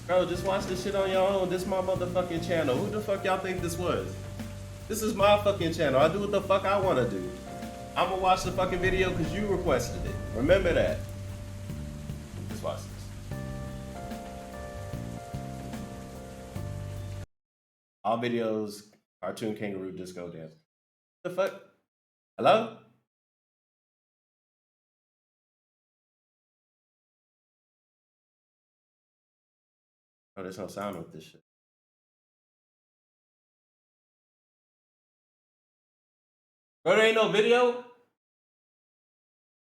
Bro, just watch this shit on your own. This my motherfucking channel. Who the fuck y'all think this was? This is my fucking channel. I do what the fuck I want to do. I'm gonna watch the fucking video because you requested it. Remember that. Just watch this. All videos, cartoon kangaroo disco dance. The fuck? Hello? Oh, there's no sound with this shit. Bro, there ain't no video?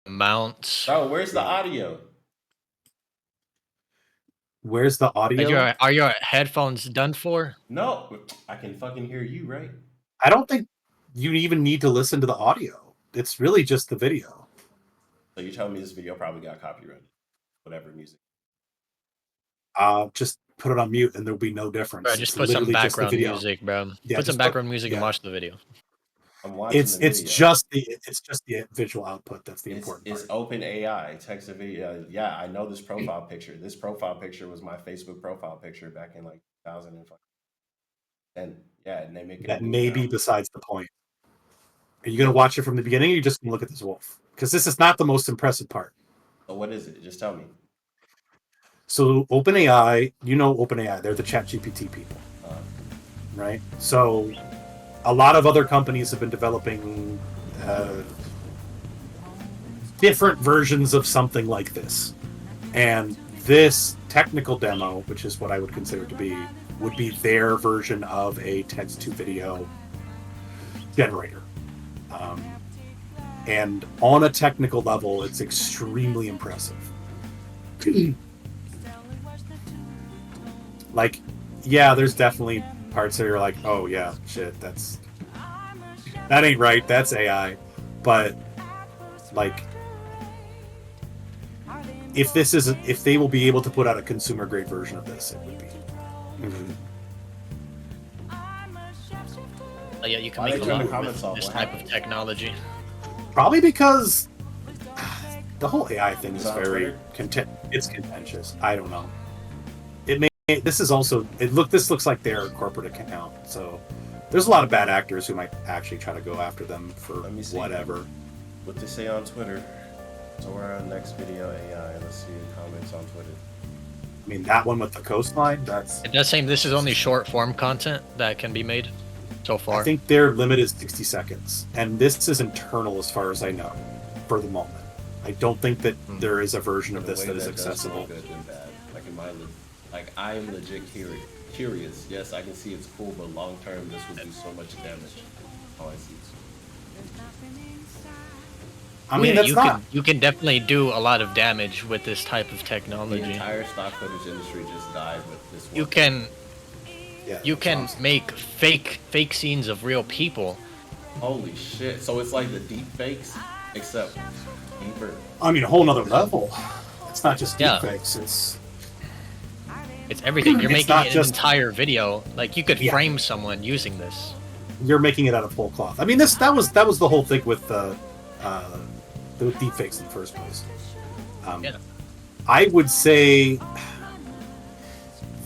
Mounts. Bro, where's the audio? Where's the audio? Are your headphones done for? No, I can fucking hear you, right? I don't think you even need to listen to the audio. It's really just the video. So you're telling me this video probably got copyrighted? Whatever music. Just put it on mute and there'll be no difference. Bro, just put some background music, bro. Yeah, put some background music and watch the video. I'm watching the video. It's just the visual output that's the important part. It's open AI, text to video. Yeah, I know this profile picture. This profile picture was my Facebook profile picture back in like 2005. And yeah, and they make it. That may be besides the point. Are you going to watch it from the beginning or are you just going to look at this wolf? Because this is not the most impressive part. So what is it? Just tell me. So OpenAI, you know OpenAI, they're the ChatGPT people, right? So a lot of other companies have been developing different versions of something like this. And this technical demo, which is what I would consider to be, would be their version of a text-to-video generator. And on a technical level, it's extremely impressive. Like, yeah, there's definitely parts that are like, oh yeah, shit, that ain't right, that's AI. But like, if they will be able to put out a consumer grade version of this, it would be. Oh, yeah, you can make a lot with this type of technology. Probably because the whole AI thing is very contentious. I don't know. This looks like their corporate account, so there's a lot of bad actors who might actually try to go after them for whatever. What they say on Twitter. So we're on next video AI. Let's see the comments on Twitter. I mean, that one with the coastline, It does say this is only short form content that can be made so far. I think their limit is 60 seconds, and this is internal as far as I know for the moment. I don't think that there is a version of this that is accessible. Good and bad. Like in my Like, I am legit curious. Yes, I can see it's cool, but long term, this would do so much damage. Oh, I see. I mean, you can definitely do a lot of damage with this type of technology. The entire stock footage industry just died with this one. You can make fake scenes of real people. Holy shit. So it's like the deep fakes, except deeper. I mean, a whole nother level. It's not just deep fakes, It's everything. You're making an entire video. Like, you could frame someone using this. You're making it out of whole cloth. I mean, that was the whole thing with the deepfakes in the first place. I would say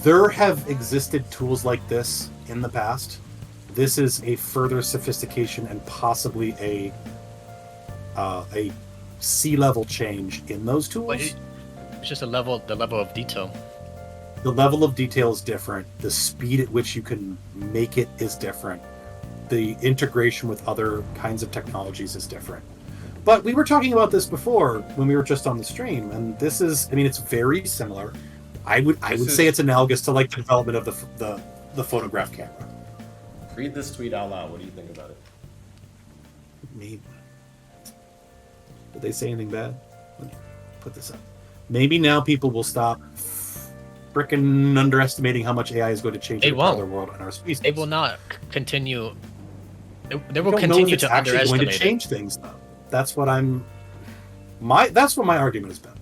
there have existed tools like this in the past. This is a further sophistication and possibly a C-level change in those tools. But it's just the level of detail. The level of detail is different. The speed at which you can make it is different. The integration with other kinds of technologies is different. But we were talking about this before when we were just on the stream, and this is, I mean, it's very similar. I would say it's analogous to like the development of the photograph camera. Read this tweet out loud. What do you think about it? Maybe. Did they say anything bad? Let me put this up. Maybe now people will stop frickin' underestimating how much AI is going to change the world and our species. They will not continue. They will continue to underestimate going to change things, though. That's what that's what my argument has been.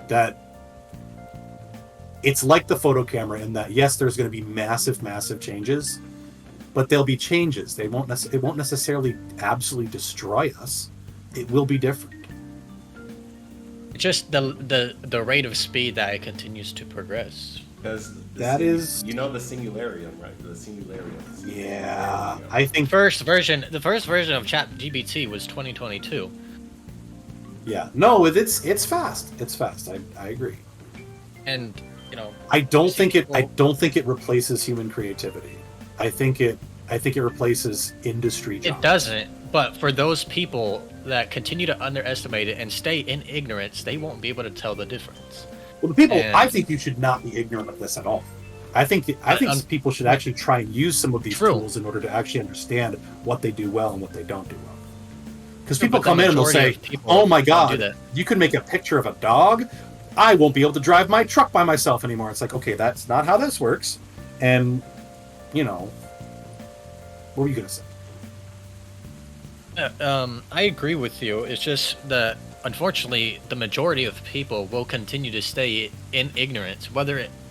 That it's like the photo camera in that, yes, there's going to be massive changes, but there'll be changes. It won't necessarily absolutely destroy us. It will be different. just the rate of speed that it continues to progress. Because That is- you know the Singularium, right? The Singularium. Yeah, I think. The first version of ChatGPT was 2022. Yeah, no, it's fast. It's fast. I agree. And you know, I don't think it. I people- don't think it replaces human creativity. I think it replaces industry jobs. it doesn't. But for those people that continue to underestimate it and stay in ignorance, they won't be able to tell the difference. Well, the people. And- I think you should not be ignorant of this at all. I think people should actually try and use some of these True. tools in order to actually understand what they do well and what they don't do well. Because True, people but the come in and they'll majority say, of people "Oh my don't God, do that." you can make a picture of a dog. I won't be able to drive my truck by myself anymore." It's like, okay, that's not how this works. And you know, what were you gonna say? I agree with you. It's just that unfortunately, the majority of people will continue to stay in ignorance,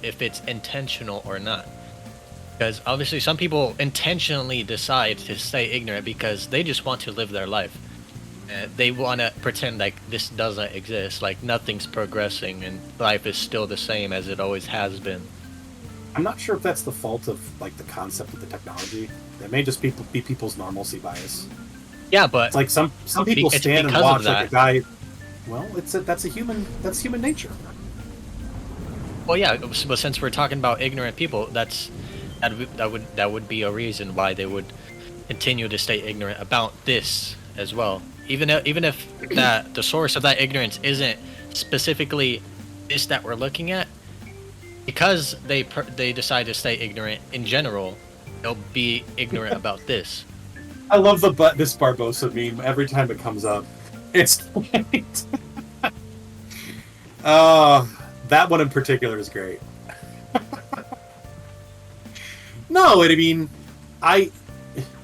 if it's intentional or not. Because obviously, some people intentionally decide to stay ignorant because they just want to live their life. They want to pretend like this doesn't exist, like nothing's progressing and life is still the same as it always has been. I'm not sure if that's the fault of like the concept of the technology. That may just be people's normalcy bias. Yeah, but It's like some people It's stand and because of watch like a that. guy. Well, that's human nature. well, yeah. But since we're talking about ignorant people, that would be a reason why they would continue to stay ignorant about this as well. Even if the source of that ignorance isn't specifically this that we're looking at, because they decide to stay ignorant in general, they'll be ignorant about this. I love this Barbosa meme every time it comes up. It's great. That one in particular is great. No, I mean,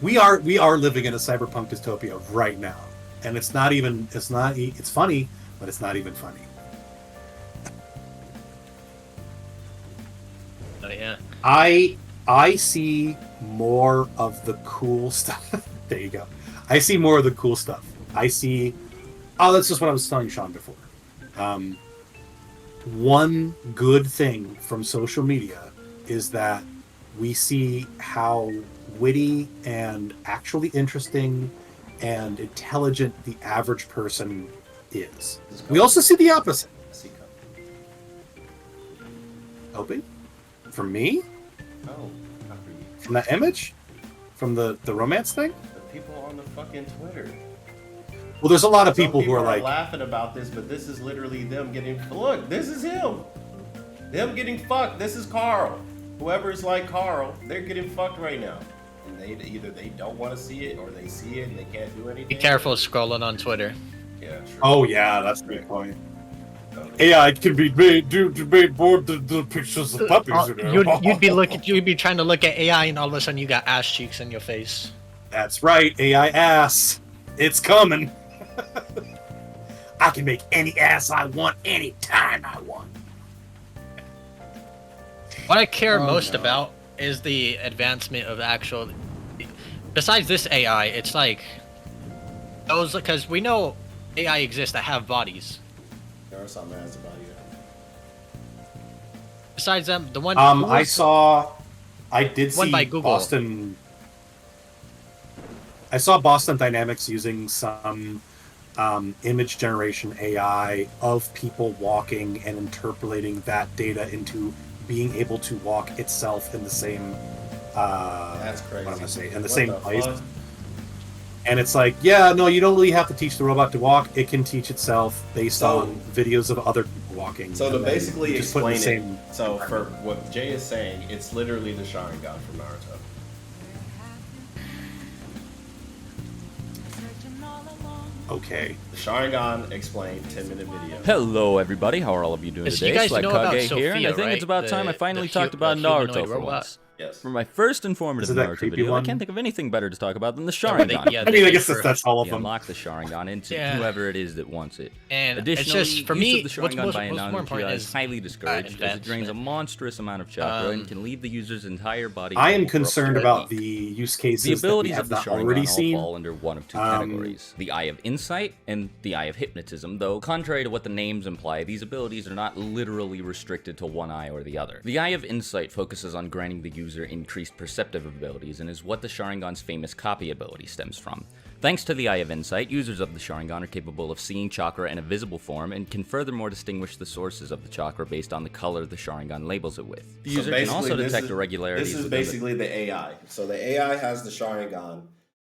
we are living in a cyberpunk dystopia right now, and it's funny, but it's not even funny. Oh yeah. I see more of the cool stuff. There you go. I see more of the cool stuff. That's just what I was telling Sean before. One good thing from social media is that we see how witty and actually interesting and intelligent the average person is. We also see the opposite. Opie? From me? No, not for you. From that image? From the romance thing? The people on the fucking Twitter. Well, there's a lot of Some people who are like, laughing about this, but this is literally them getting. Look, this is him. Them getting fucked. This is Carl. Whoever's like Carl, they're getting fucked right now. And they don't want to see it, or they see it and they can't do anything. Be careful scrolling on Twitter. Yeah, true. oh yeah, that's a good point. AI can be made more the pictures of puppies. You'd be trying to look at AI, and all of a sudden you got ass cheeks in your face. That's right, AI ass. It's coming. I can make any ass I want, anytime I want. What I care most about is the advancement of actual. Besides this AI, it's like those, because we know AI exists that have bodies. There are some ads about you. Besides them, the one I did One see by Google. Boston. I saw Boston Dynamics using some image generation AI of people walking and interpolating that data into being able to walk itself in the same. That's crazy. What am I saying? In the What same the place. fuck? And it's like, yeah, no, you don't really have to teach the robot to walk. It can teach itself based So- on videos of other people walking. So to and then basically you just put in explain the it, same so for what Jay is saying, it's literally the Sharingan from Naruto. Okay. The Sharingan explained 10-minute video. Hello, everybody. How are all of you doing Yes, today? you guys know about Here, and I Sophia, think it's about right? time I finally talked about the humanoid Naruto for robot. once. Yes. For my first informative Is it that Naruto creepy video, I one? can't think of anything better to talk about than the Yeah, where they- Sharingan. yeah, I mean, I they guess for- that's all of You them. unlock the Sharingan into Yeah. whoever it is that wants it. And it's Additionally, just, for use me, of the what's Sharingan by most more important is is highly discouraged as it drains a advancement. monstrous amount of chakra and can leave the user's entire body. I am vulnerable for up to concerned a about week. the use cases The that we abilities have of the not Sharingan already all seen. fall under one of two categories. The Eye of Insight and the Eye of Hypnotism, though contrary to what the names imply, these abilities are not literally restricted to one eye or the other. The Eye of Insight focuses on granting the user increased perceptive abilities and is what the Sharingan's famous copy ability stems from. Thanks to the Eye of Insight, users of the Sharingan are capable of seeing chakra in a visible form and can furthermore distinguish the sources of the chakra based on the color the Sharingan labels it with. The user can also detect irregularities. This is basically the AI. So the AI has the Sharingan.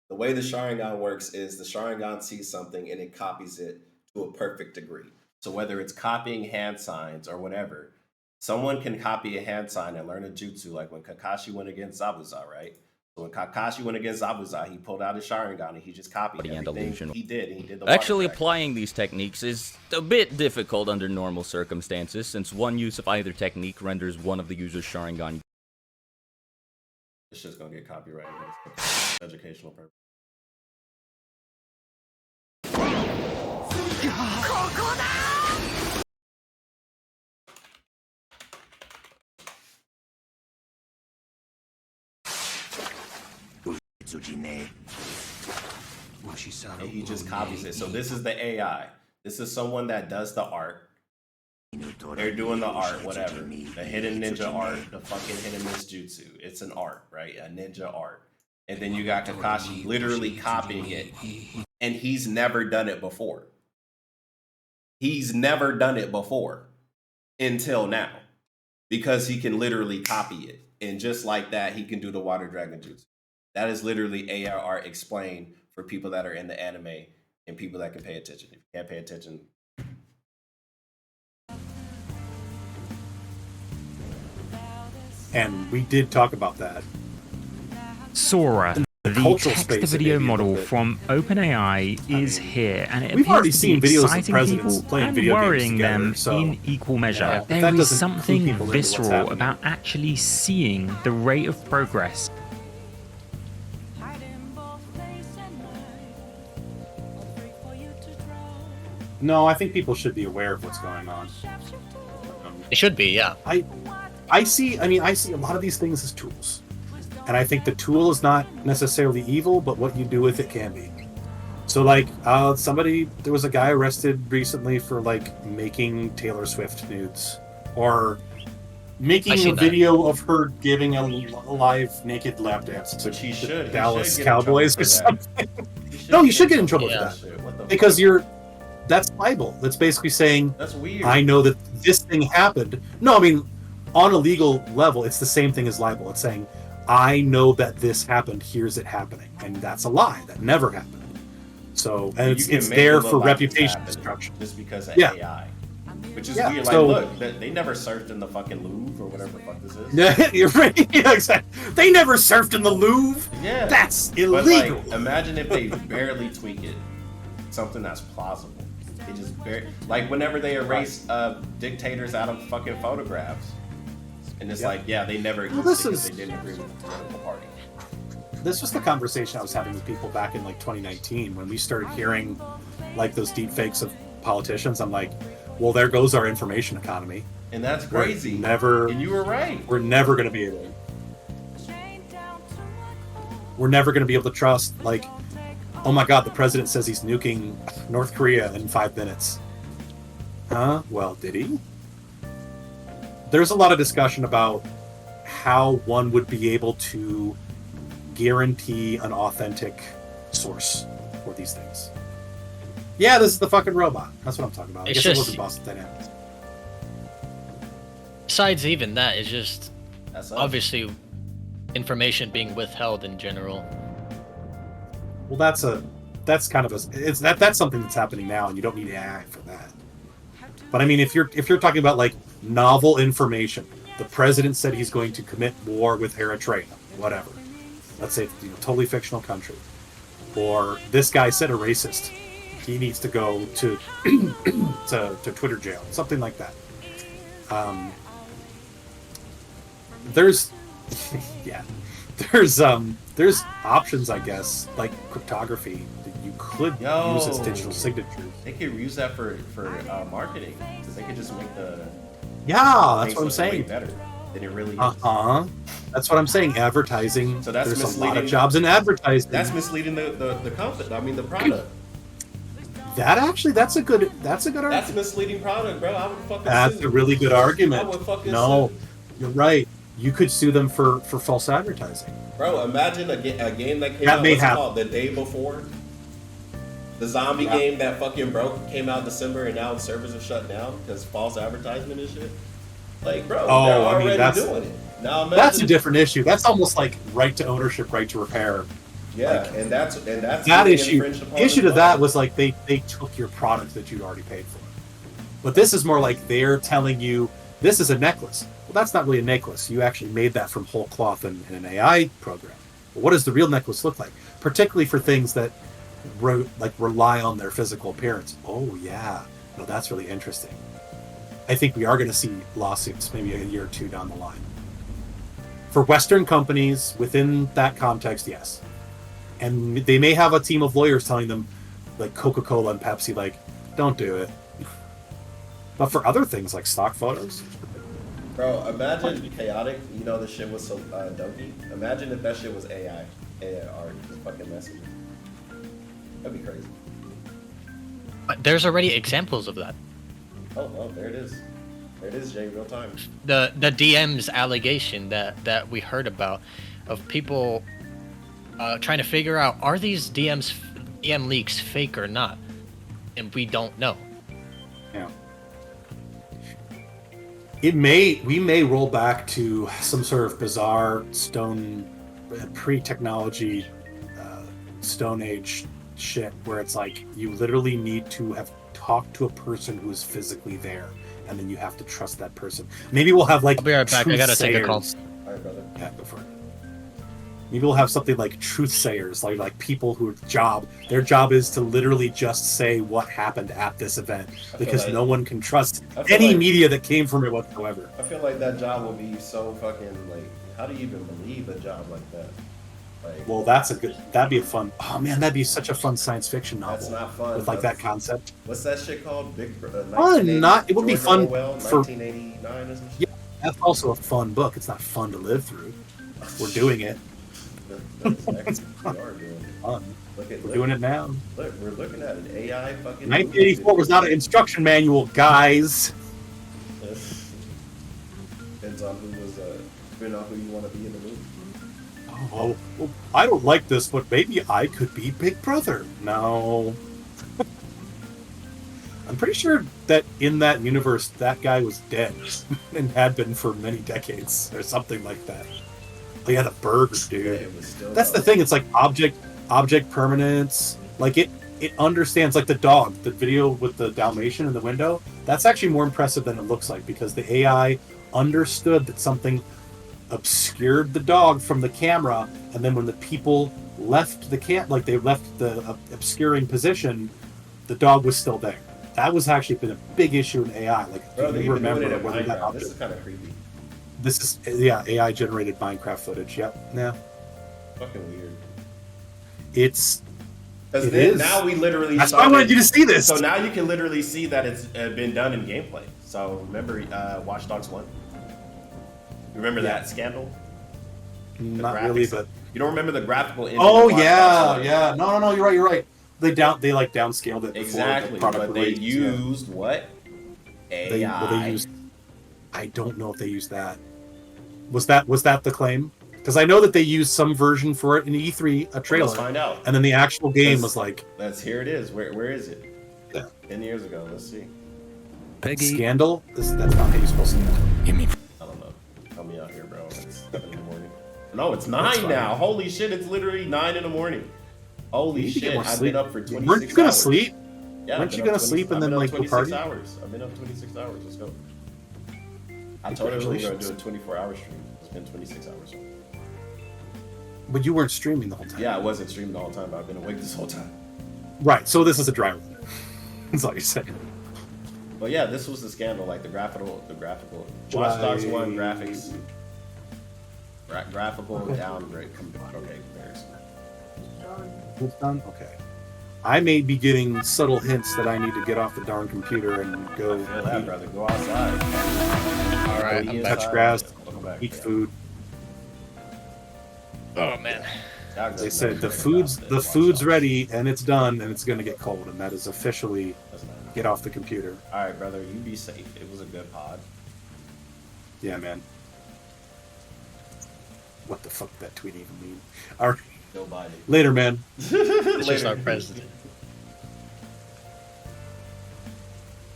The way the Sharingan works is the Sharingan sees something and it copies it to a perfect degree. So whether it's copying hand signs or whatever, someone can copy a hand sign and learn a jutsu, like when Kakashi went against Zabuza, right? So when Kakashi went against Zabuza, he pulled out his Sharingan and he just copied everything he did. And he did the Actually, water dragon. applying these techniques is a bit difficult under normal circumstances, since one use of either technique renders one of the user's Sharingan. It's just gonna get copyrighted. It's for educational purpose. And he just copies it. So this is the AI. This is someone that does the art. They're doing the art, whatever. The hidden ninja art, the fucking hidden ninjutsu. It's an art, right? A ninja art. And then you got Kakashi literally copying it. And he's never done it before. He's never done it before until now. Because he can literally copy it. And just like that, he can do the water dragon jutsu. That is literally AI art explained for people that are in the anime and people that can pay attention. If you can't pay attention, And we did talk about that. Sora, the cultural space, text-to-video it may be a little model bit- from OpenAI is here, and it we've already appears to be seen videos of exciting presidents people playing and video games worrying together, them so, in equal measure. yeah, There that is doesn't clue something people into what's visceral happening. about actually seeing the rate of progress. No, I think people should be aware of what's going on. It should be, yeah. I see a lot of these things as tools. And I think the tool is not necessarily evil, but what you do with it can be. So like there was a guy arrested recently for like making Taylor Swift nudes or making a video of her giving a live naked lap dance to which he the should. Dallas he should get in trouble Cowboys for or that. something. No, you should get in trouble Yeah. for that. What the Because fuck? that's libel. That's basically saying That's weird. I know that this thing happened. No, I mean, on a legal level, it's the same thing as libel. It's saying, I know that this happened. Here's it happening, and that's a lie. That never happened. So, and You it's can it's make there it look for like it's reputation happened destruction. just because of Yeah. AI, which is Yeah, weird. so- Like, look, they never surfed in the fucking Louvre or whatever the fuck this is. Yeah, you're right. Yeah, exactly. They never surfed in the Louvre. Yeah, That's but illegal. like, imagine if they barely tweak it, something that's plausible. They just like whenever they erase dictators out of fucking photographs, and it's Yep. like, yeah, they never Well, existed this because is- they didn't agree with the political party. This was the conversation I was having with people back in like 2019 when we started hearing like those deep fakes of politicians. I'm like, well, there goes our information economy. And that's We're crazy. never- And you were right. We're never going to be able. We're never going to be able to trust. Like, oh my God, the president says he's nuking North Korea in 5 minutes. Huh? Well, did he? There's a lot of discussion about how one would be able to guarantee an authentic source for these things. Yeah, this is the fucking robot. That's what I'm talking about. I It's guess it just- wasn't Boston Dynamics. Besides even that, it's just That's us. obviously information being withheld in general. Well, that's kind of that's something that's happening now, and you don't need AI for that. But I mean, if you're talking about like novel information, the president said he's going to commit war with Eritrea, whatever. Let's say it's totally fictional country, or this guy said a racist. He needs to go to to Twitter jail, something like that. There's Yeah. There's options, I guess, like cryptography that you could use as digital signatures. They could use that for marketing. So they could just make the That's things what I'm look way saying. better than it really is. That's what I'm saying. Advertising. So that's there's a lot misleading. of jobs in advertising. That's misleading the company. I mean the product. That's a good That's argument. misleading product, bro. I would fucking That's sue. a really good argument. I would fucking No, sue. you're right. You could sue them for false advertising. Bro, imagine a game that came That out may what's it happen. called, the day before. The zombie Yeah. game that fucking broke came out in December and now the servers are shut down because false advertisement and shit. Like, bro, Oh, they're I mean, already that's- doing it. Now imagine, That's a different issue. That's almost like right to ownership, right to repair. Yeah, like, and that's That getting issue. infringed upon Issue as to well. that was like they took your product that you'd already paid for. But this is more like they're telling you this is a necklace. Well, that's not really a necklace. You actually made that from whole cloth in an AI program. But what does the real necklace look like? Particularly for things that rely on their physical appearance. Oh yeah, no, that's really interesting. I think we are going to see lawsuits maybe a year or two down the line. For Western companies within that context, yes. And they may have a team of lawyers telling them, like Coca-Cola and Pepsi, like, don't do it. But for other things like stock photos, Bro, imagine chaotic. You know the shit was so dopey. Imagine if that shit was AI or just fucking messages. That'd be crazy. But there's already examples of that. Oh, there it is. There it is, Jay, real time. The DMs allegation that we heard about of people trying to figure out, are these DM leaks fake or not, and we don't know. yeah. We may roll back to some sort of bizarre pre-technology, Stone Age shit where it's like you literally need to have talked to a person who is physically there, and then you have to trust that person. Maybe we'll have like I'll be right back. I gotta take a call. truth-sayers. All right, brother. Yeah, go for it. Maybe we'll have something like truth sayers, like people whose their job is to literally just say what happened at this event, because like- no one can trust I feel any like- media that came from it whatsoever. I feel like that job will be so fucking like. How do you even believe a job like that? Like, Well, that'd be a fun. Oh man, that'd be such a fun science fiction novel. that's not fun. with like that concept. What's that shit called? Big. It would be George fun Orwell, for- 1989 or something. Yeah, that's also a fun book. It's not fun to live through. We're doing it. We are doing it. Fun. We're We're doing it now. Look, we're looking at an AI fucking. 1984 was not an instruction manual, guys. Depends on who was. Depending on who you want to be in the movie. Oh, well, I don't like this, but maybe I could be Big Brother. No. I'm pretty sure that in that universe, that guy was dead and had been for many decades or something like that. He had a burger, dude. It was still. That's the thing. It's like object permanence. Like it understands, like the dog, the video with the Dalmatian in the window. That's actually more impressive than it looks like, because the AI understood that something obscured the dog from the camera, and then when the people left the they left the obscuring position, the dog was still there. That was actually been a big issue in AI. Like, Bro, do they you even doing remember it in whether that Minecraft. This object? is kind of creepy. This is AI generated Minecraft footage. Yep. Yeah. Fucking weird. It's Because It is. now we literally. that's why I wanted you to see this. So now you can literally see that it's been done in gameplay. So remember Watch Dogs 1? You remember that scandal? The Not really, graphics? but You don't remember the graphical engine? oh of Watch yeah, Dogs 1? yeah. No, you're right. They downscaled it before Exactly, the product but they released, yeah. used what? AI. They used. I don't know if they used that. Was that the claim? Because I know that they used some version for it in E3, a trailer, Let's find out. and then the actual game was like Here it is. Where is it? Yeah. 10 years ago. Let's see. Peggy, scandal. That's not how you're supposed to do it. give me. I don't know. Help me out here, bro. It's 7 in the morning. No, it's That's 9 fine. now. Holy shit! It's literally 9 in the morning. Holy You need to get shit! more I've sleep. been up for 26 Weren't you gonna hours. sleep? Yeah, Weren't I've been you up gonna 20 sleep and I've then, been up like, go 26 party? hours. I've been up 26 hours. Let's go. I told her we were gonna do a 24-hour stream. It's been 26 hours. But you weren't streaming the whole time. Yeah, I wasn't streaming the whole time, but I've been awake this whole time. Right. So this is a dry run. That's all you're saying. But yeah, this was the scandal, like the graphical Watch Dogs 1 graphics. Graphical downgrade comparison. It's done? Okay. I may be getting subtle hints that I need to get off the darn computer and go Feel that, brother. Go outside. All right, Go I'm touch back. grass, Welcome back, eat bro. food. Oh man. Jack They doesn't said know the anything food's about the this. food's Watch out. ready and it's done and it's gonna get cold, and that is officially Doesn't matter. get off the computer. All right, brother. You be safe. It was a good pod. Yeah, man. What the fuck did that tweet even mean? All right, Joe Biden. later, man. It's just our president.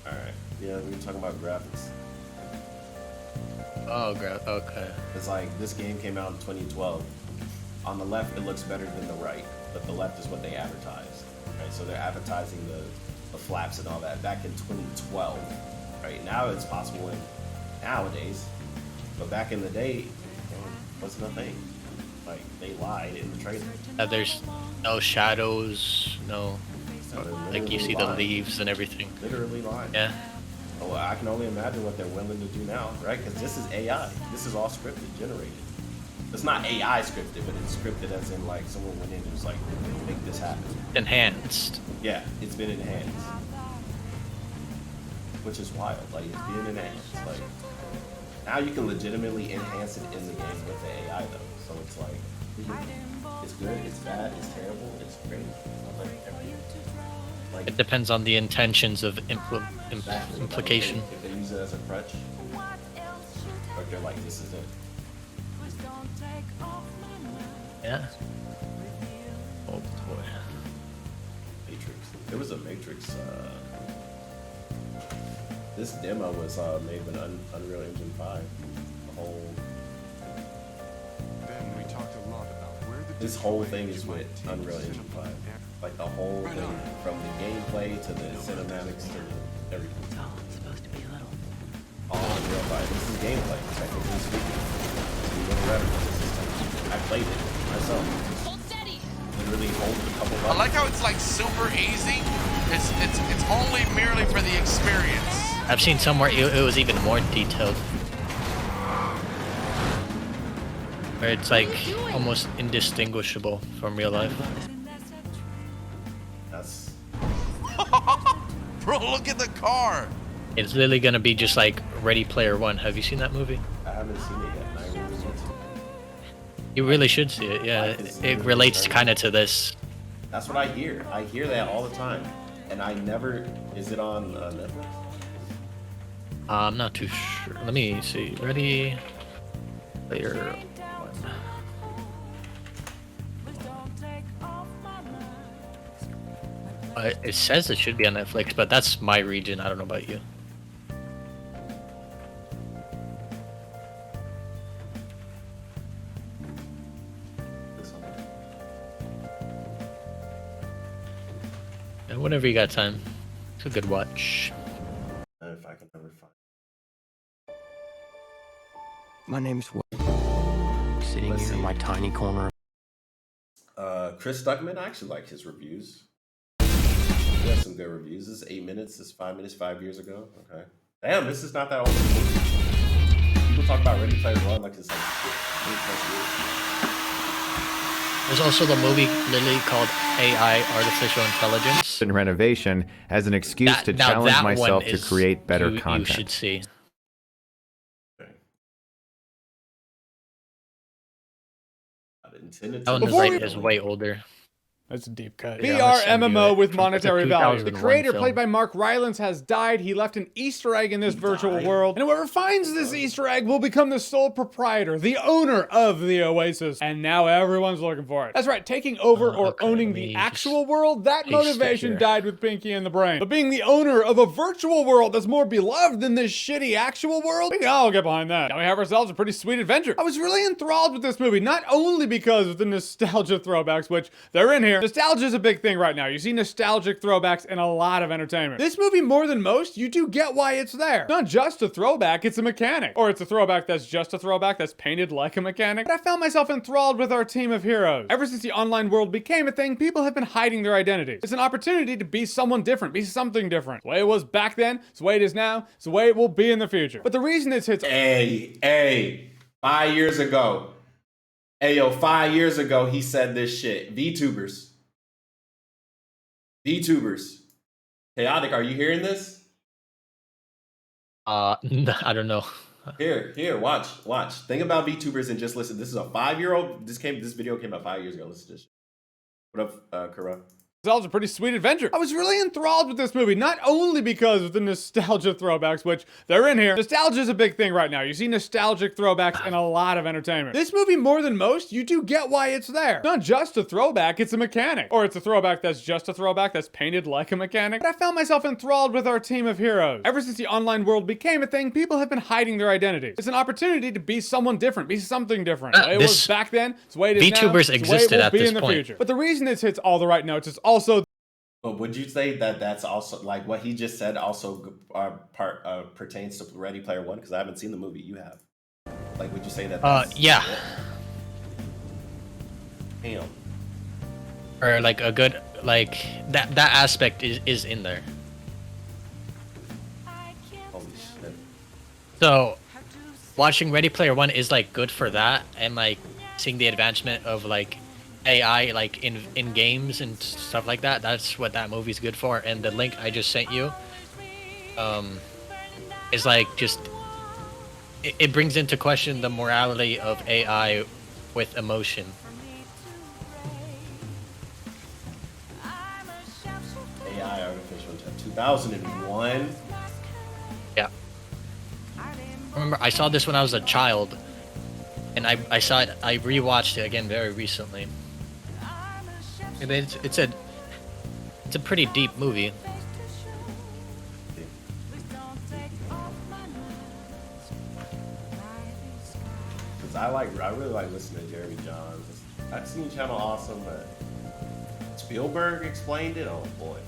All right. Yeah, we were talking about graphics. Oh, okay. It's like this game came out in 2012. On the left, it looks better than the right, but the left is what they advertise. Right, so they're advertising the flaps and all that back in 2012. Right now, it's possible nowadays, but back in the day, it wasn't a thing. Like they lied in the trailer. There's no shadows, no. So they're Like you literally see the lying. leaves and everything. Literally lying. Yeah. Oh, I can only imagine what they're willing to do now, right? Because this is AI. This is all scripted, generated. It's not AI scripted, but it's scripted as in like someone went in and was like, make this happen. Enhanced. Yeah, it's been enhanced. Which is wild. Like, it's being enhanced. Like, now you can legitimately enhance it in the game with the AI, though. So it's like, it's good, it's bad, it's terrible, it's great. Like, everything. Like, It depends on the intentions of exactly. implication. Like, if they use it as a crutch, like they're like, this is it. Yeah. Oh boy. Matrix. There was a Matrix. This demo was made with Unreal Engine 5. The whole. This whole thing is with Unreal Engine 5. Like the whole thing, from the gameplay to the cinematics to everything. It's all supposed to be little. All Unreal 5. This is gameplay, technically speaking. So you look at it, I played it myself. Hold steady. Literally hold a couple buttons. I like how it's like super easy. It's only merely for the experience. I've seen somewhere it was even more detailed. Where it's like almost indistinguishable from real life. That's Bro, look at the car. It's literally gonna be just like Ready Player One. Have you seen that movie? I haven't seen it yet, and I really want to. You really should see it. Yeah, it relates kind of to this. That's what I hear. I hear that all the time, and I never. Is it on Netflix? I'm not too sure. Let me see. Ready Player One. It says it should be on Netflix, but that's my region. I don't know about you. This one. Yeah, whenever you got time, it's a good watch. If I can ever find. My name's Wade. Sitting Let's here in see. my tiny corner. Chris Stuckman, I actually like his reviews. He has some good reviews. This is 8 minutes. This is 5 minutes, 5 years ago. Okay. Damn, this is not that old of a movie. People talk about Ready Player One like it's like 8+ years. There's also the movie literally called AI Artificial Intelligence. And renovation as an excuse to Now challenge that myself one to is- create better you content. should see. Okay. Intended That one to is, Before like, we- is way older. That's a deep cut. Yeah, VR I'll send you MMO it. with It's a monetary value. The 2001 creator, film. played by Mark Rylance, has died. He left an Easter egg in this virtual died? world, and whoever finds this Easter egg will become the sole proprietor, the owner of the Oasis. And now everyone's looking for it. That's right, taking over or okay, owning let me the just actual world, that paste it motivation here. died with Pinky in the brain. But being the owner of a virtual world that's more beloved than this shitty actual world, we can all get behind that. Now we have ourselves a pretty sweet adventure. I was really enthralled with this movie, not only because of the nostalgia throwbacks, which they're in here. Nostalgia is a big thing right now. You see nostalgic throwbacks in a lot of entertainment. This movie, more than most, you do get why it's there. Not just a throwback, it's a mechanic. Or it's a throwback that's just a throwback that's painted like a mechanic. But I found myself enthralled with our team of heroes. Ever since the online world became a thing, people have been hiding their identities. It's an opportunity to be someone different, be something different. It's the way it was back then, it's the way it is now, it's the way it will be in the future. But the reason this hits Hey, 5 years ago, Hey, yo, 5 years ago, he said this shit. VTubers. VTubers. Chaotic, are you hearing this? I don't know. Here, watch. Think about VTubers and just listen. This is a 5-year-old. This video came out 5 years ago. Listen to this. What up, Kara? Themselves a pretty sweet adventure. I was really enthralled with this movie, not only because of the nostalgia throwbacks, which they're in here. Nostalgia is a big thing right now. You see nostalgic throwbacks in a lot of entertainment. This movie, more than most, you do get why it's there. It's not just a throwback, it's a mechanic. Or it's a throwback that's just a throwback that's painted like a mechanic. But I found myself enthralled with our team of heroes. Ever since the online world became a thing, people have been hiding their identities. It's an opportunity to be someone different, be something different. It was back then, it's the way it is now, VTubers it's the way it existed will at be this in the point. future. But the reason this hits all the right notes is also. But would you say that that's also, like, what he just said also pertains to Ready Player One? Because I haven't seen the movie. You have. Like, would you say that that's... Yeah. Damn. Or like a good, like, that aspect is in there. Holy shit. So, watching Ready Player One is like good for that, and like seeing the advancement of like AI like in games and stuff like that. That's what that movie's good for. And the link I just sent you, is like just it brings into question the morality of AI with emotion. AI artificial intelligence. 2001. Yeah. I remember I saw this when I was a child, and I saw it. I rewatched it again very recently. And it's a pretty deep movie. Because I really like listening to Jeremy Johns. I've seen Channel Awesome, but Spielberg explained it. Oh boy.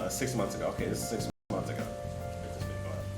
6 months ago. Okay, this is 6 months ago.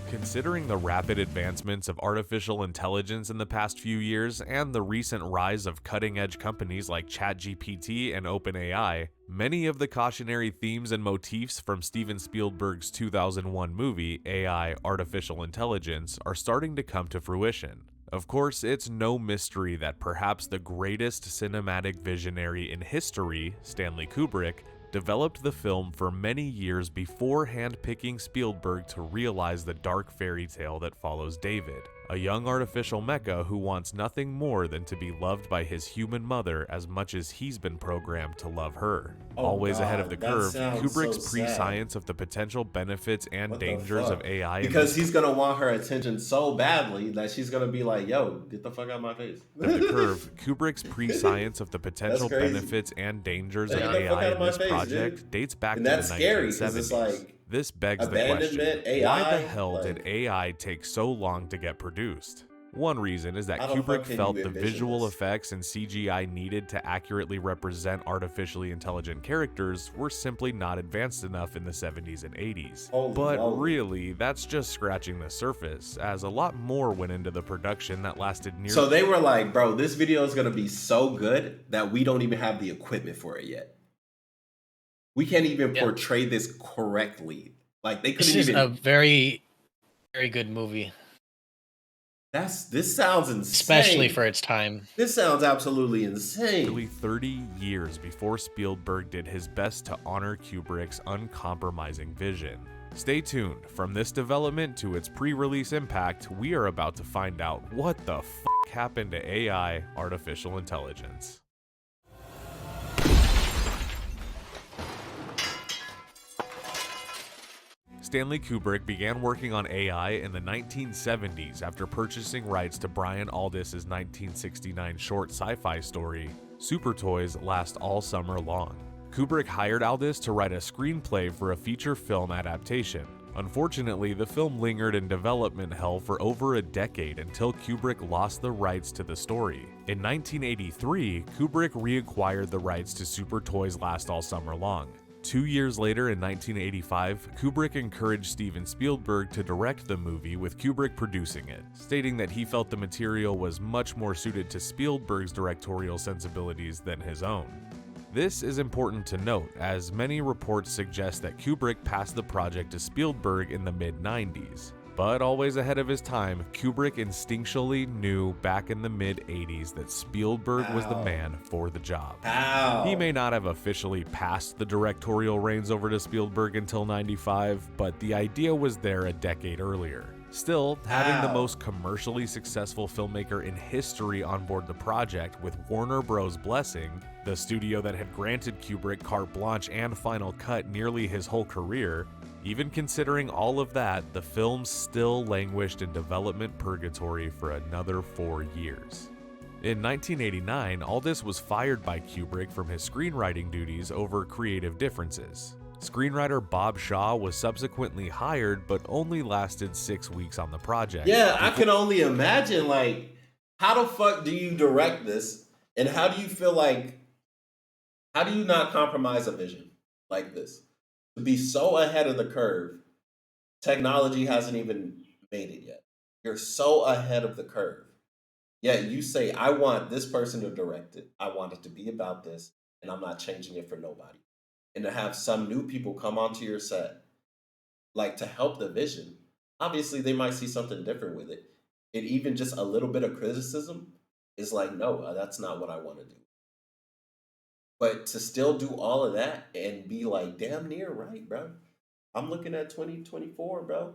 Considering the rapid advancements of artificial intelligence in the past few years and the recent rise of cutting-edge companies like ChatGPT and OpenAI, many of the cautionary themes and motifs from Steven Spielberg's 2001 movie, AI: Artificial Intelligence, are starting to come to fruition. Of course, it's no mystery that perhaps the greatest cinematic visionary in history, Stanley Kubrick, developed the film for many years before handpicking Spielberg to realize the dark fairy tale that follows David, a young artificial mecha who wants nothing more than to be loved by his human mother as much as he's been programmed to love her. Always ahead of the curve, Kubrick's pre-science of the potential benefits and dangers of AI. Because he's gonna want her attention so badly that she's gonna be like, yo, get the fuck out of my face. At the curve, Kubrick's pre-science of the potential benefits and dangers of AI in this project dates back to the 1970s. Like, this begs the question, why the hell did AI take so long to get produced? One reason is that Kubrick felt the visual effects and CGI needed to accurately represent artificially intelligent characters were simply not advanced enough in the 70s and 80s. Really, that's just scratching the surface, as a lot more went into the production that lasted nearly... So they were like, bro, this video is gonna be so good that we don't even have the equipment for it yet. We can't even portray this correctly. Like, they couldn't even... This is a very, very good movie. This sounds insane. Especially for its time. This sounds absolutely insane. Nearly 30 years before Spielberg did his best to honor Kubrick's uncompromising vision. Stay tuned. From this development to its pre-release impact, we are about to find out what the f*** happened to AI, artificial intelligence. Stanley Kubrick began working on AI in the 1970s after purchasing rights to Brian Aldiss's 1969 short sci-fi story, Super Toys Last All Summer Long. Kubrick hired Aldiss to write a screenplay for a feature film adaptation. Unfortunately, the film lingered in development hell for over a decade until Kubrick lost the rights to the story. In 1983, Kubrick reacquired the rights to Super Toys Last All Summer Long. 2 years later, in 1985, Kubrick encouraged Steven Spielberg to direct the movie, with Kubrick producing it, stating that he felt the material was much more suited to Spielberg's directorial sensibilities than his own. This is important to note, as many reports suggest that Kubrick passed the project to Spielberg in the mid-90s. But always ahead of his time, Kubrick instinctually knew back in the mid-80s that Spielberg was the man for the job. He may not have officially passed the directorial reins over to Spielberg until '95, but the idea was there a decade earlier. Still, having the most commercially successful filmmaker in history on board the project with Warner Bros. Blessing, the studio that had granted Kubrick carte blanche and final cut nearly his whole career, even considering all of that, the film still languished in development purgatory for another 4 years. In 1989, Aldis was fired by Kubrick from his screenwriting duties over creative differences. Screenwriter Bob Shaw was subsequently hired, but only lasted 6 weeks on the project. Yeah, I can only imagine, like, how the fuck do you direct this? And how do you feel like, how do you not compromise a vision like this? To be so ahead of the curve, technology hasn't even made it yet. You're so ahead of the curve. Yet you say, I want this person to direct it. I want it to be about this, and I'm not changing it for nobody. And to have some new people come onto your set, like to help the vision, obviously they might see something different with it. And even just a little bit of criticism is like, no, that's not what I want to do. But to still do all of that and be like, damn near right, bro. I'm looking at 2024, bro.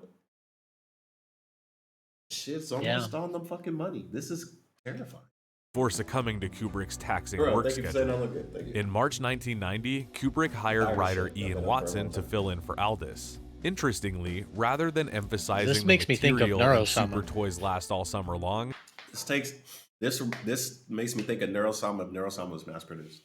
Shit's almost on the fucking money. This is terrifying. For succumbing to Kubrick's taxing Bro, work thank you for saying I schedule. look good. Thank you. In March 1990, Kubrick hired writer Ian Watson to fill in for Aldis. Interestingly, rather than emphasizing This makes me think of material Neuro in Super Summer. Toys Last All Summer Long, This makes me think of Neuro Summer if Neuro Summer was mass produced.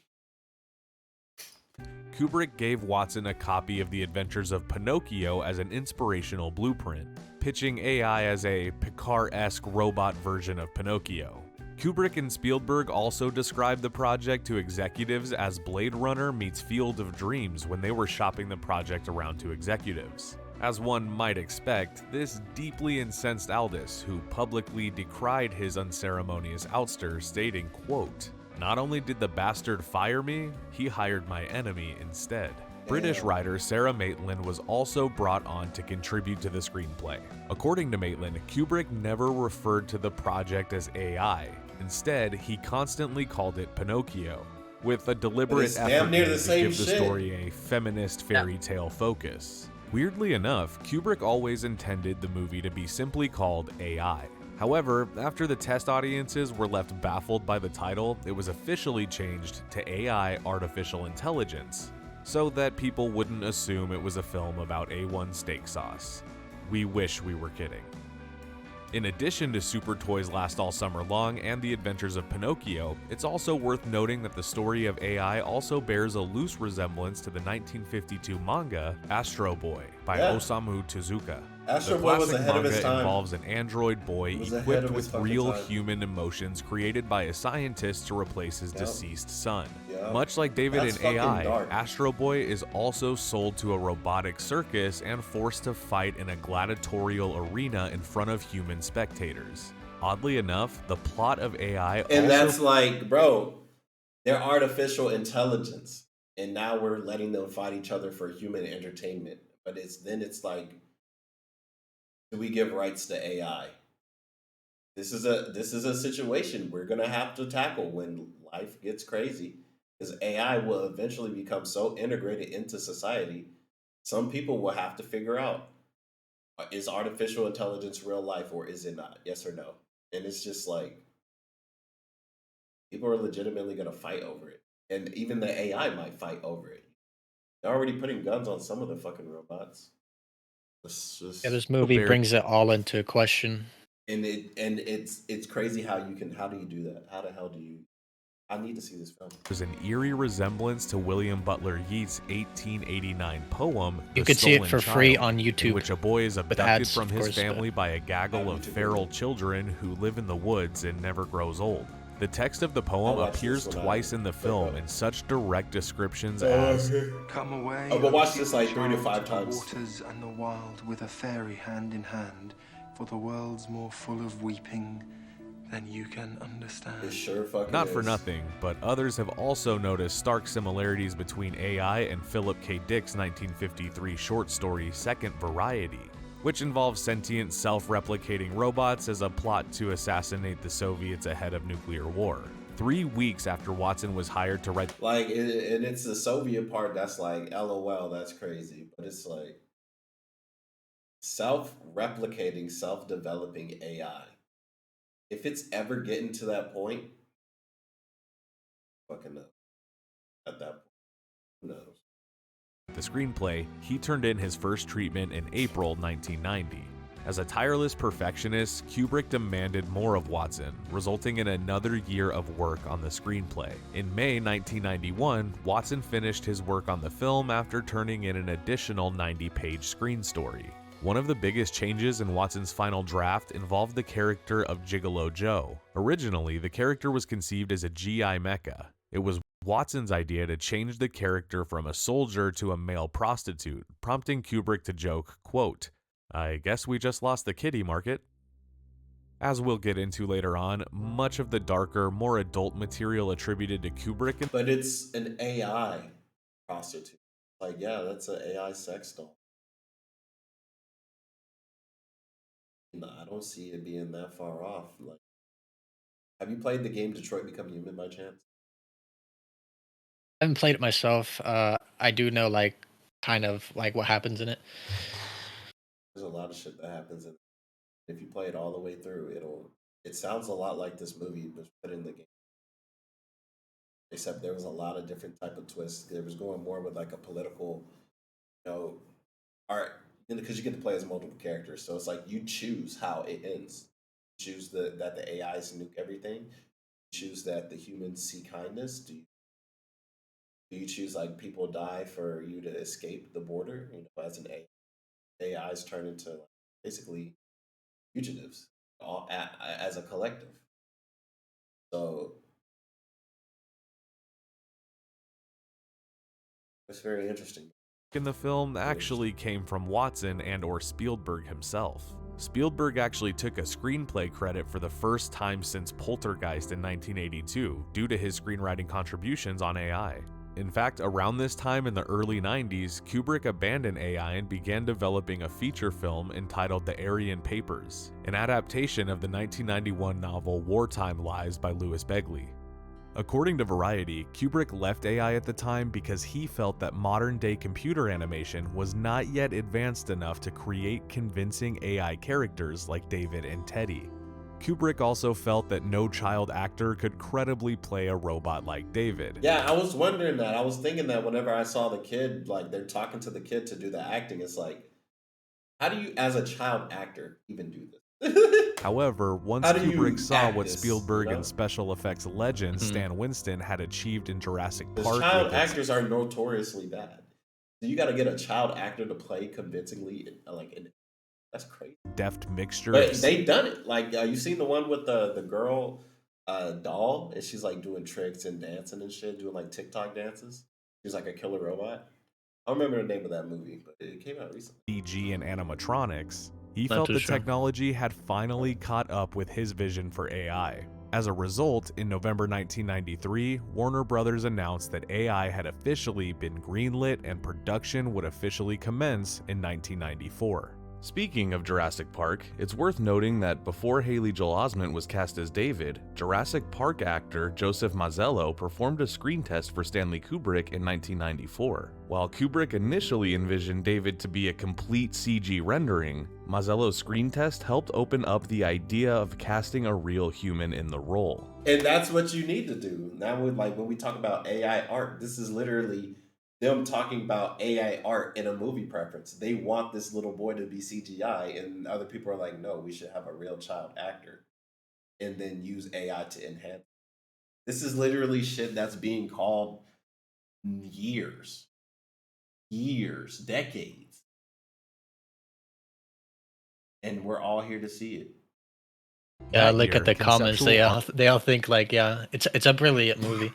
Kubrick gave Watson a copy of The Adventures of Pinocchio as an inspirational blueprint, pitching AI as a Picard-esque robot version of Pinocchio. Kubrick and Spielberg also described the project to executives as Blade Runner meets Field of Dreams when they were shopping the project around to executives. As one might expect, this deeply incensed Aldis, who publicly decried his unceremonious ouster, stating, quote, "Not only did the bastard fire me, he hired my enemy instead." British writer Sarah Maitland was also brought on to contribute to the screenplay. According to Maitland, Kubrick never referred to the project as AI. Instead, he constantly called it Pinocchio, with a deliberate effort made to give the story a feminist fairy tale focus. Weirdly enough, Kubrick always intended the movie to be simply called AI. However, after the test audiences were left baffled by the title, it was officially changed to AI Artificial Intelligence, so that people wouldn't assume it was a film about A1 steak sauce. We wish we were kidding. In addition to Super Toys Last All Summer Long and The Adventures of Pinocchio, it's also worth noting that the story of AI also bears a loose resemblance to the 1952 manga Astro Boy by Osamu Tezuka. Astro Boy was ahead of his manga time. involves an android boy equipped with real human emotions created by a scientist to replace his deceased son. Much like David That's in AI, fucking dark. Astro Boy is also sold to a robotic circus and forced to fight in a gladiatorial arena in front of human spectators. Oddly enough, the plot of AI And also that's like, bro, they're artificial intelligence. And now we're letting them fight each other for human entertainment. But it's like, do we give rights to AI? This is a situation we're gonna have to tackle when life gets crazy. Because AI will eventually become so integrated into society, some people will have to figure out, is artificial intelligence real life or is it not? Yes or no? And it's just like, people are legitimately going to fight over it. And even the AI might fight over it. They're already putting guns on some of the fucking robots. Yeah, this movie brings it all into question. And it's crazy how do you do that? How the hell do you? I need to see this film. There's an eerie resemblance to William Butler Yeats' 1889 poem, You The could see it Stolen for free Child, on YouTube, in which a boy is abducted ads, from of his course, family by a gaggle of feral children who live in the woods and never grows old. The text of the poem appears twice in the film in such direct descriptions as, Come away. Oh, but watch this like 3 to 5 to times. the waters and the wild with a fairy hand in hand, for the world's more full of weeping than you can understand. It sure fucking Not is. for nothing, but others have also noticed stark similarities between AI and Philip K. Dick's 1953 short story Second Variety. which involves sentient, self-replicating robots as a plot to assassinate the Soviets ahead of nuclear war. 3 weeks after Watson was hired to write, Like, and it's the Soviet part that's like, LOL, that's crazy. But it's like self-replicating, self-developing AI. If it's ever getting to that point, fucking know. At that point, who knows? the screenplay, he turned in his first treatment in April 1990. As a tireless perfectionist, Kubrick demanded more of Watson, resulting in another year of work on the screenplay. In May 1991, Watson finished his work on the film after turning in an additional 90-page screen story. One of the biggest changes in Watson's final draft involved the character of Gigolo Joe. Originally, the character was conceived as a GI mecha. It was Watson's idea to change the character from a soldier to a male prostitute, prompting Kubrick to joke, quote, "I guess we just lost the kiddie market." As we'll get into later on, much of the darker, more adult material attributed to Kubrick. But it's an AI prostitute. Like, yeah, that's an AI sex doll. No, I don't see it being that far off. Like, have you played the game Detroit Become Human by chance? I haven't played it myself. I do know like kind of like what happens in it. There's a lot of shit that happens in it. If you play it all the way through, it sounds a lot like this movie was put in the game. Except there was a lot of different type of twists. There was going more with like a political, art, because you get to play as multiple characters. So it's like you choose how it ends. You choose that the AIs nuke everything. You choose that the humans see kindness. Do you choose like people die for you to escape the border? As an AIs turn into basically fugitives, all as a collective. So it's very interesting. In the film actually came from Watson and/or Spielberg himself. Spielberg actually took a screenplay credit for the first time since Poltergeist in 1982 due to his screenwriting contributions on AI. In fact, around this time in the early 90s, Kubrick abandoned AI and began developing a feature film entitled The Aryan Papers, an adaptation of the 1991 novel Wartime Lies by Louis Begley. According to Variety, Kubrick left AI at the time because he felt that modern-day computer animation was not yet advanced enough to create convincing AI characters like David and Teddy. Kubrick also felt that no child actor could credibly play a robot like David. Yeah, I was wondering that. I was thinking that whenever I saw the kid, like they're talking to the kid to do the acting, it's like, how do you, as a child actor, even do this? However, once Kubrick saw what Spielberg and special effects legend Stan Winston had achieved in Jurassic Park, child actors are notoriously bad. So you got to get a child actor to play convincingly, that's crazy. Deft mixture. But they done it. Like, you seen the one with the girl doll, and she's like doing tricks and dancing and shit, doing like TikTok dances. She's like a killer robot. I don't remember the name of that movie, but it came out recently. CG and animatronics. He felt the technology had finally caught up with his vision for AI. As a result, in November 1993, Warner Brothers announced that AI had officially been greenlit and production would officially commence in 1994. Speaking of Jurassic Park, it's worth noting that before Haley Joel Osment was cast as David, Jurassic Park actor Joseph Mazzello performed a screen test for Stanley Kubrick in 1994. While Kubrick initially envisioned David to be a complete CG rendering, Mazzello's screen test helped open up the idea of casting a real human in the role. And that's what you need to do. Now, when we talk about AI art, this is literally them talking about AI art in a movie preference. They want this little boy to be CGI, and other people are like, no, we should have a real child actor and then use AI to enhance. This is literally shit that's being called years, decades. And we're all here to see it. Yeah, look at the comments. They all think like, yeah, it's a brilliant movie,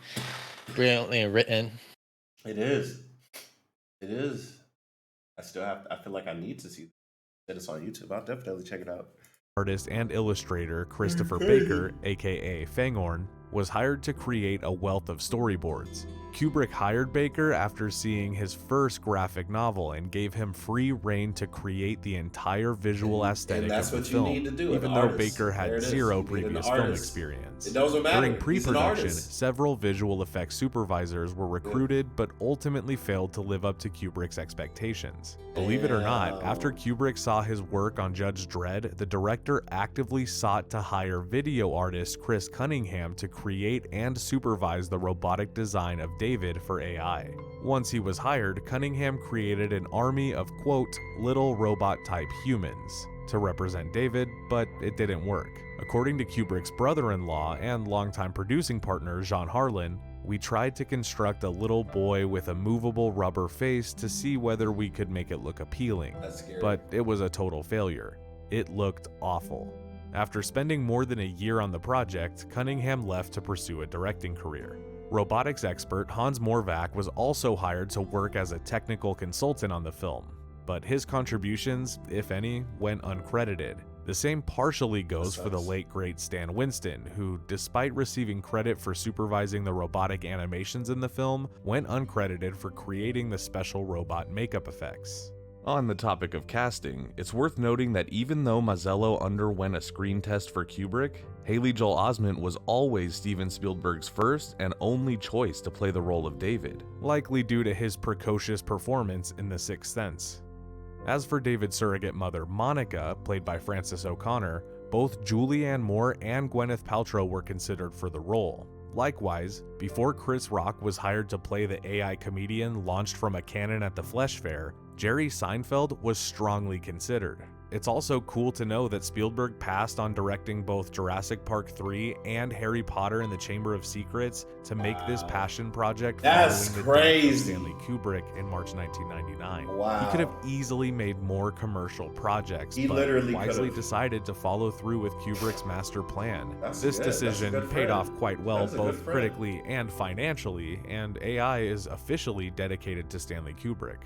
brilliantly written. It is. I feel like I need to see it. It's on YouTube. I'll definitely check it out. Artist and illustrator Christopher Baker, aka Fangorn, was hired to create a wealth of storyboards. Kubrick hired Baker after seeing his first graphic novel and gave him free rein to create the entire visual aesthetic that's of the what you film, need to do, an even though artist. Baker There had it is. zero You need an previous film artist. experience. It doesn't matter. During He's an pre-production, artist. several visual effects supervisors were recruited but ultimately failed to live up to Kubrick's expectations. Believe it or not, after Kubrick saw his work on Judge Dredd, the director actively sought to hire video artist Chris Cunningham to create and supervise the robotic design of David for AI. Once he was hired, Cunningham created an army of, quote, little robot-type humans to represent David, but it didn't work. According to Kubrick's brother-in-law and longtime producing partner Jean Harlan, we tried to construct a little boy with a movable rubber face to see whether we could make it look appealing. But it was a total failure. It looked awful. After spending more than a year on the project, Cunningham left to pursue a directing career. Robotics expert Hans Morvac was also hired to work as a technical consultant on the film, but his contributions, if any, went uncredited. The same partially goes for the late great Stan Winston, who, despite receiving credit for supervising the robotic animations in the film, went uncredited for creating the special robot makeup effects. On the topic of casting, it's worth noting that even though Mazzello underwent a screen test for Kubrick, Haley Joel Osment was always Steven Spielberg's first and only choice to play the role of David, likely due to his precocious performance in The Sixth Sense. As for David's surrogate mother, Monica, played by Frances O'Connor, both Julianne Moore and Gwyneth Paltrow were considered for the role. Likewise, before Chris Rock was hired to play the AI comedian launched from a cannon at the Flesh Fair, Jerry Seinfeld was strongly considered. It's also cool to know that Spielberg passed on directing both Jurassic Park 3 and Harry Potter and the Chamber of Secrets to make this passion project That's following crazy. the death of Stanley Kubrick in March 1999. Wow. He could have easily made more commercial projects, He but literally wisely could've. decided to follow through with Kubrick's master plan. That's This good. That's a decision good paid friend. off quite well, That's a good both friend. critically and financially, and AI is officially dedicated to Stanley Kubrick.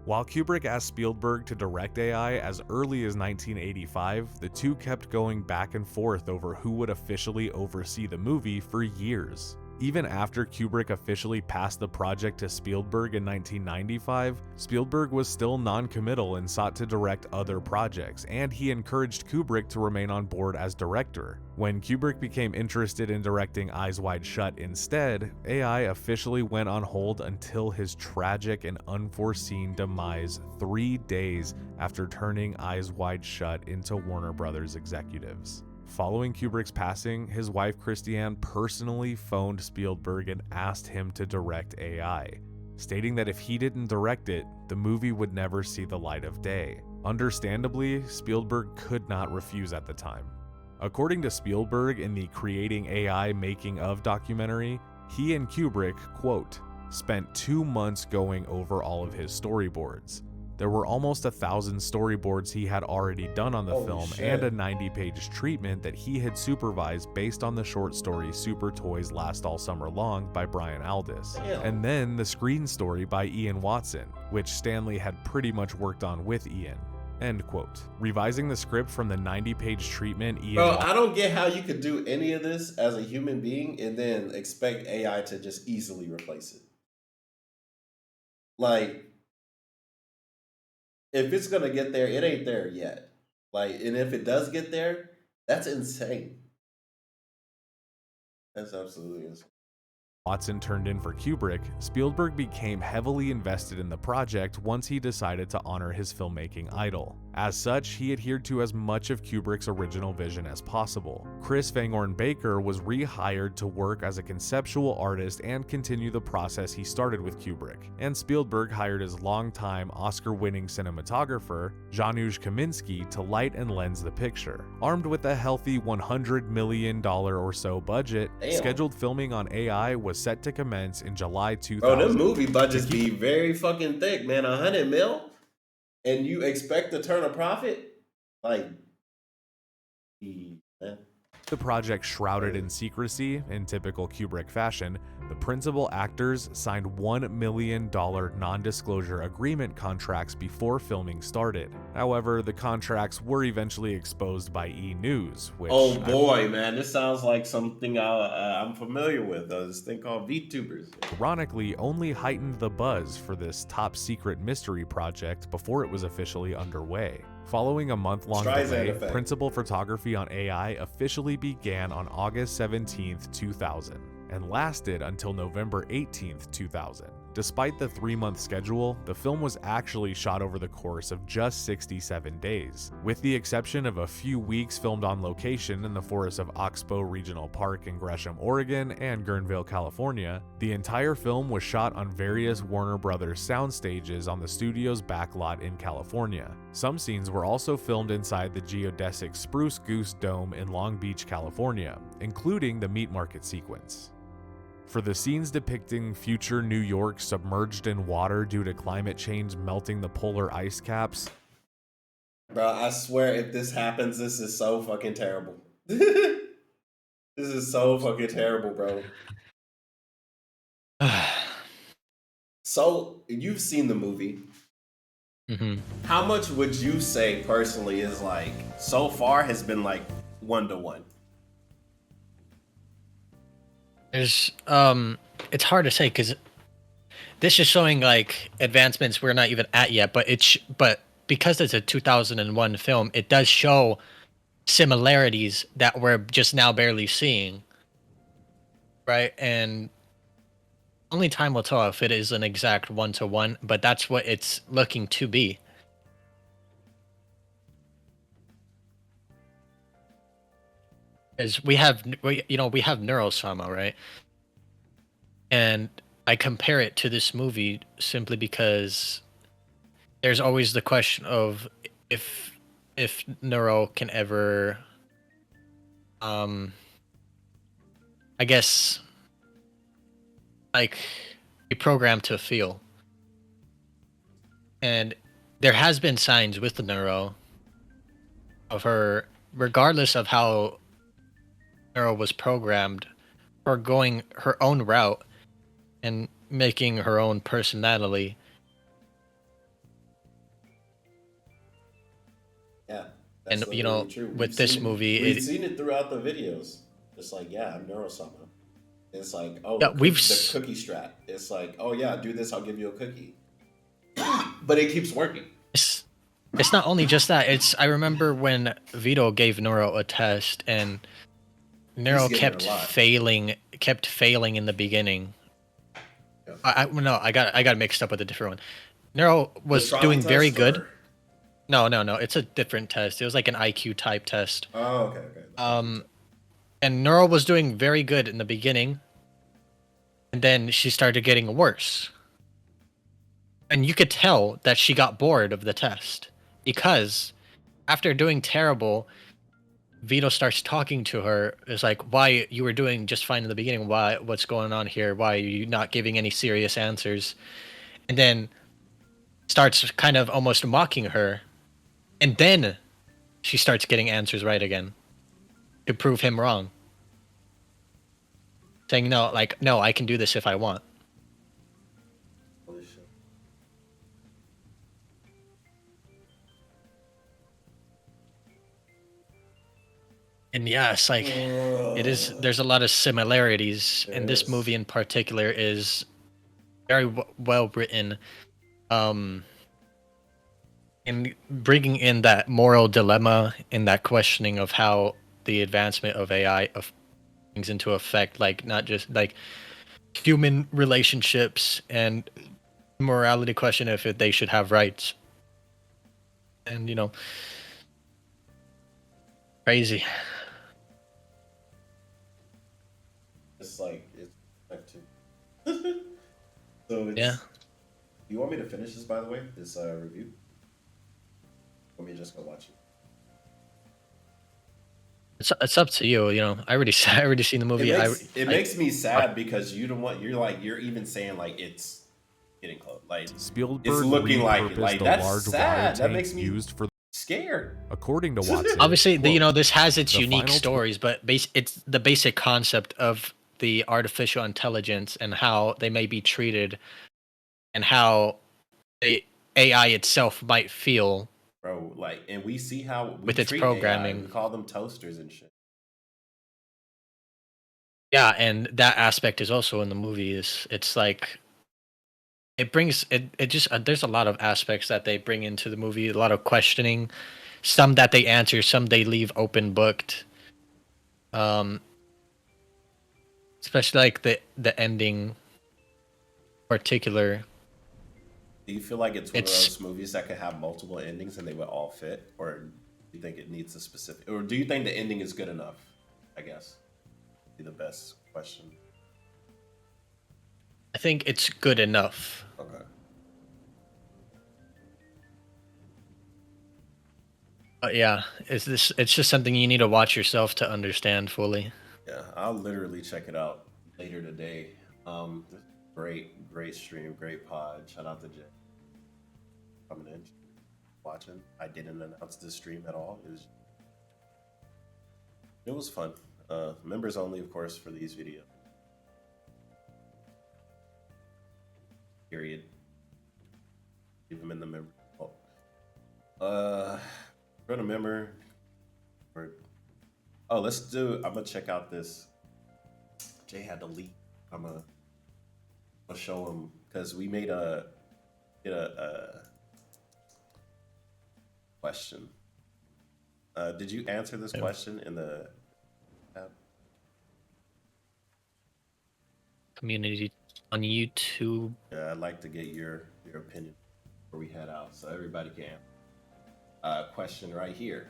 While Kubrick asked Spielberg to direct AI as early as 1985, the two kept going back and forth over who would officially oversee the movie for years. Even after Kubrick officially passed the project to Spielberg in 1995, Spielberg was still non-committal and sought to direct other projects, and he encouraged Kubrick to remain on board as director. When Kubrick became interested in directing Eyes Wide Shut instead, AI officially went on hold until his tragic and unforeseen demise 3 days after turning Eyes Wide Shut into Warner Brothers executives. Following Kubrick's passing, his wife Christiane personally phoned Spielberg and asked him to direct AI, stating that if he didn't direct it, the movie would never see the light of day. Understandably, Spielberg could not refuse at the time. According to Spielberg in the Creating AI Making of documentary, he and Kubrick, quote, spent 2 months going over all of his storyboards. There were almost 1,000 storyboards he had already done on the film and a 90-page treatment that he had supervised based on the short story Super Toys Last All Summer Long by Brian Aldiss. And then the screen story by Ian Watson, which Stanley had pretty much worked on with Ian. End quote. Revising the script from the 90-page treatment, Ian... Bro, I don't get how you could do any of this as a human being and then expect AI to just easily replace it. Like... if it's gonna get there, it ain't there yet. Like, and if it does get there, that's insane. That's absolutely insane. Watson turned in for Kubrick, Spielberg became heavily invested in the project once he decided to honor his filmmaking idol. As such, he adhered to as much of Kubrick's original vision as possible. Chris Van Orn Baker was rehired to work as a conceptual artist and continue the process he started with Kubrick, and Spielberg hired his longtime Oscar-winning cinematographer, Janusz Kaminski, to light and lens the picture. Armed with a healthy $100 million or so budget, scheduled filming on AI was set to commence in July 2000. Bro, them movie budgets be very fucking thick, man. 100 mil? And you expect to turn a profit? Like, man. The project shrouded in secrecy, in typical Kubrick fashion, the principal actors signed $1 million non-disclosure agreement contracts before filming started. However, the contracts were eventually exposed by E! News, which... Oh boy, man, this sounds like something I'm familiar with. This thing called Vtubers. Ironically, only heightened the buzz for this top-secret mystery project before it was officially underway. Following a month-long delay, principal photography on AI officially began on August 17, 2000, and lasted until November 18, 2000. Despite the 3-month schedule, the film was actually shot over the course of just 67 days. With the exception of a few weeks filmed on location in the forests of Oxbow Regional Park in Gresham, Oregon and Guerneville, California, the entire film was shot on various Warner Brothers sound stages on the studio's backlot in California. Some scenes were also filmed inside the geodesic Spruce Goose Dome in Long Beach, California, including the meat market sequence. For the scenes depicting future New York submerged in water due to climate change melting the polar ice caps. Bro, I swear if this happens, this is so fucking terrible. This is so fucking terrible, bro. So, you've seen the movie. Mm-hmm. How much would you say personally is like, so far has been like 1-to-1? There's it's hard to say because this is showing like advancements we're not even at yet, but but because it's a 2001 film, it does show similarities that we're just now barely seeing, right? And only time will tell if it is an exact 1-to-1, but that's what it's looking to be. Is we have Neuro, right? And I compare it to this movie simply because there's always the question of if Neuro can ever, I guess, like, be programmed to feel. And there has been signs with the Neuro of her, regardless of how Neuro was programmed, for going her own route and making her own personality. Yeah, and literally true. With this movie, we've seen it throughout the videos. It's like, yeah, I'm Neurosama. It's like, oh, yeah, the cookie strat. It's like, oh yeah, do this, I'll give you a cookie. But it keeps working. It's not only just that. I remember when Vito gave Neuro a test and Neuro kept failing in the beginning. Yeah. I got mixed up with a different one. Neuro was doing very good. No, it's a different test. It was like an IQ type test. Oh, okay. And Neuro was doing very good in the beginning, and then she started getting worse. And you could tell that she got bored of the test because after doing terrible, Vito starts talking to her. It's like, why you were doing just fine in the beginning. What's going on here? Why are you not giving any serious answers? And then starts kind of almost mocking her. And then she starts getting answers right again to prove him wrong. Saying, no, I can do this if I want. Holy shit. And yeah, it's like, there's a lot of similarities. And this movie in particular is very well written. And bringing in that moral dilemma and that questioning of how the advancement of AI brings into effect, like, not just like human relationships and morality question if they should have rights. And, crazy. It's like too. So it's, yeah. You want me to finish this, by the way, this review? Or me just go watch it? It's up to you. I already seen the movie. It makes me sad because you're even saying like it's getting close. Like Spielberg it's looking like the that's large sad. water That makes me used for scared. According to Watson, Obviously, quote, you know, this has its "The unique final stories, but it's the basic concept of the artificial intelligence and how they may be treated and how the AI itself might feel Bro, like, and we see how we with its treat programming. AI. We call them toasters and shit. Yeah, and that aspect is also in the movie. It's like it brings it just there's a lot of aspects that they bring into the movie, a lot of questioning, some that they answer, some they leave open booked. Um, especially like the ending particular. Do you feel like it's one of It's those movies that could have multiple endings and they would all fit, or do you think it needs a specific, or do you think the ending is good enough? I guess be the best question. I think it's good enough. Okay. But yeah, it's just something you need to watch yourself to understand fully. Yeah, I'll literally check it out later today. Great stream, great pod. Shout out to Jay coming in, watching. I didn't announce this stream at all. It was fun. Members only, of course, for these videos. Period. Leave them in the member. Go to member. Oh, let's do. I'm gonna check out this. Jay had to leak. I'll show him because we made a question. Did you answer this question in the tab? Community on YouTube. Yeah, I'd like to get your opinion before we head out, so everybody can answer. Question right here.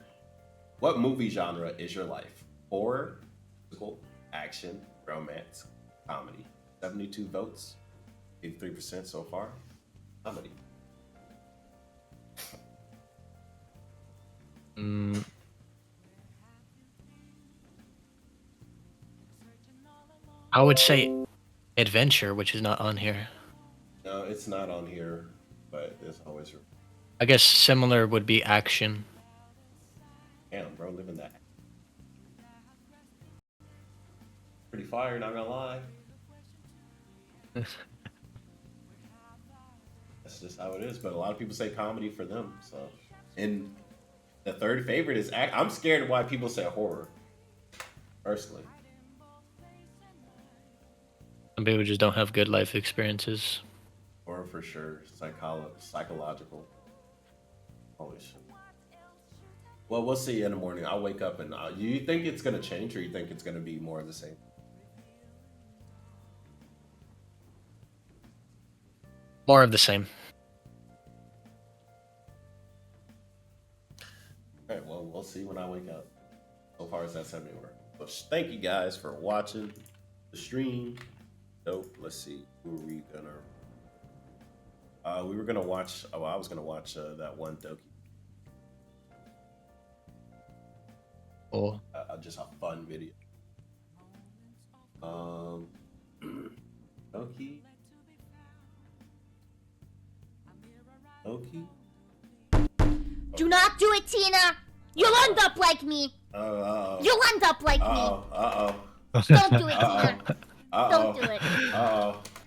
What movie genre is your life? Horror, physical, action, romance, comedy. 72 votes, 83% so far. Comedy. I would say adventure, which is not on here. No, it's not on here, but it's always. I guess similar would be action. Damn, bro, living that. Pretty fire, not gonna lie. That's just how it is. But a lot of people say comedy for them. So, and the third favorite is I'm scared of why people say horror. Personally, Some people just don't have good life experiences. horror for sure. Psychological. Holy shit. Well, we'll see in the morning. I'll wake up and you think it's gonna change, or you think it's gonna be more of the same? More of the same. All right, well, we'll see when I wake up. So far as that's everywhere. So thank you guys for watching the stream. Dope. Let's see. Who are we gonna? We were gonna watch. Oh, I was gonna watch that one Doki. Oh. Just a fun video. Doki. Doki. Do not do it, Tina. You'll end up like me. You'll end up like me. Don't do it, Tina. Don't do it.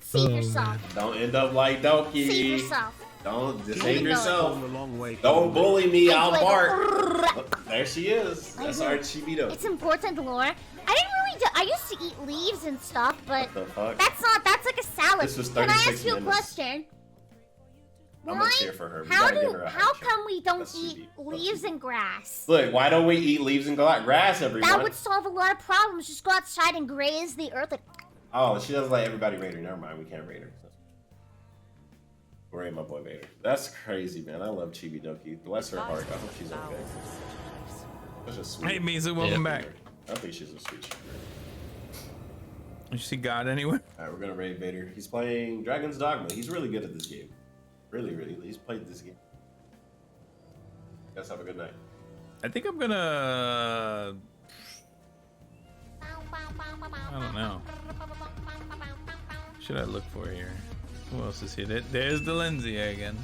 Save yourself. Don't end up like Doki. Save yourself. Don't save yourself. Don't bully me. I'll bark. There she is. That's our Chibito. It's important, Laura. I didn't really do. I used to eat leaves and stuff, but What the fuck? that's like a salad. This was Can I 36 ask you a minutes. question? I'm gonna cheer for her. We How gotta give her a how high cheer. come we don't Let's eat leaves and grass? Look, why don't we eat leaves and grass, everyone? That would solve a lot of problems. Just go outside and graze the earth. Oh, she doesn't let everybody rate her. Never mind, we can't rate her. We're my boy Vader. That's crazy, man. I love Chibi Doki. Bless her heart. I hope she's okay. Such a sweet. Hey, Misa, welcome back. I think she's a sweet. You see God anywhere? All right, we're gonna raid Vader. He's playing Dragon's Dogma. He's really good at this game. Really. He's played this game. Guys, have a good night. I think I'm gonna. I don't know. What should I look for here? Who else is here? There's the Lindsay again.